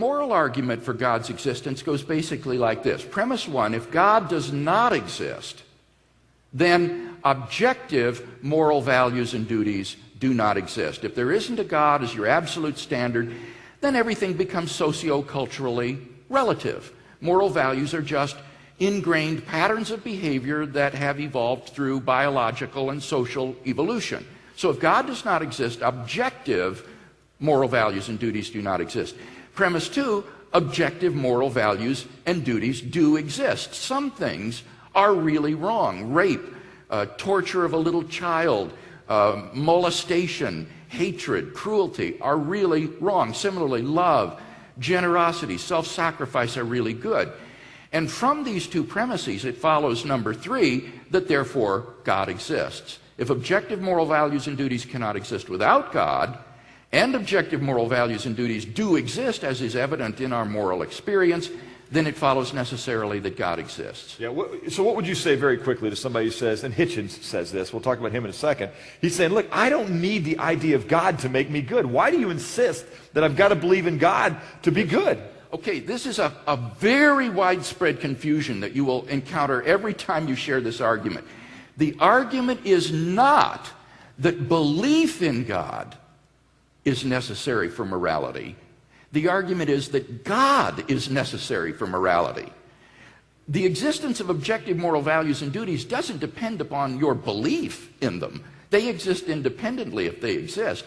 Moral argument for God's existence goes basically like this. Premise one, if God does not exist, then objective moral values and duties do not exist. If there isn't a God as your absolute standard, then everything becomes socio-culturally relative. Moral values are just ingrained patterns of behavior that have evolved through biological and social evolution. So if God does not exist, objective moral values and duties do not exist. Premise two, objective moral values and duties do exist. Some things are really wrong. Rape, torture of a little child, molestation, hatred, cruelty are really wrong. Similarly, love, generosity, self-sacrifice are really good. And from these two premises, it follows, number three, that therefore God exists. If objective moral values and duties cannot exist without God, and objective moral values and duties do exist, as is evident in our moral experience, then it follows necessarily that God exists. Yeah. So what would you say very quickly to somebody who says, and Hitchens says this, we'll talk about him in a second, he's saying, look, I don't need the idea of God to make me good. Why do you insist that I've got to believe in God to be good? Okay, this is a very widespread confusion that you will encounter every time you share this argument. The argument is not that belief in God is necessary for morality. The argument is that God is necessary for morality. The existence of objective moral values and duties doesn't depend upon your belief in them. They exist independently if they exist.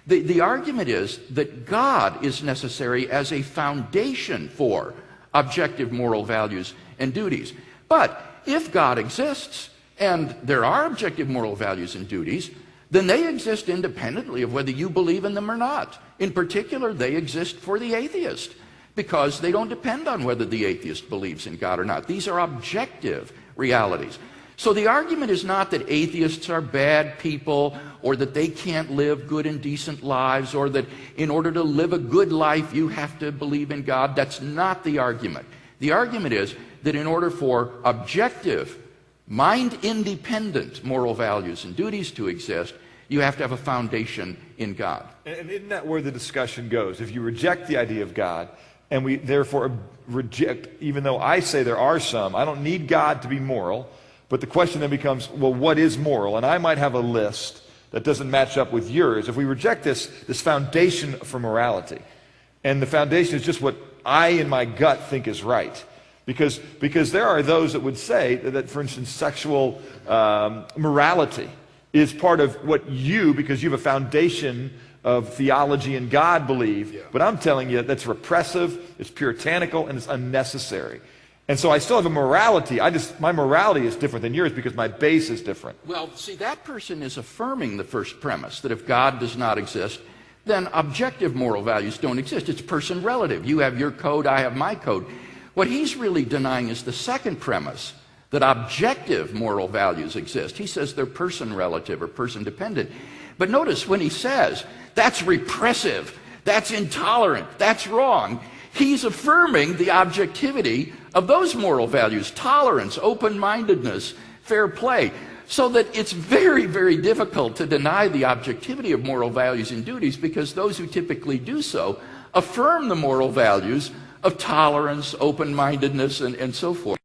The argument is that God is necessary as a foundation for objective moral values and duties. But if God exists, and there are objective moral values and duties, then they exist independently of whether you believe in them or not. In particular, they exist for the atheist because they don't depend on whether the atheist believes in God or not. These are objective realities. So the argument is not that atheists are bad people or that they can't live good and decent lives or that in order to live a good life you have to believe in God. That's not the argument. The argument is that in order for objective, mind-independent moral values and duties to exist, you have to have a foundation in God. And isn't that where the discussion goes? If you reject the idea of God, and we therefore reject, even though I say there are some, I don't need God to be moral, but the question then becomes, well, what is moral? And I might have a list that doesn't match up with yours. If we reject this foundation for morality, and the foundation is just what I in my gut think is right, because there are those that would say that, for instance, sexual morality is part of what you, because you have a foundation of theology and God, believe. Yeah. But I'm telling you that's repressive, it's puritanical, and it's unnecessary. And so I still have a morality. My morality is different than yours because my base is different. Well, see, that person is affirming the first premise, that if God does not exist, then objective moral values don't exist. It's person relative. You have your code, I have my code. What he's really denying is the second premise, that objective moral values exist. He says they're person relative or person dependent. But notice when he says that's repressive, that's intolerant, that's wrong, he's affirming the objectivity of those moral values, tolerance, open-mindedness, fair play, so that it's very, very difficult to deny the objectivity of moral values and duties because those who typically do so affirm the moral values of tolerance, open-mindedness, and so forth.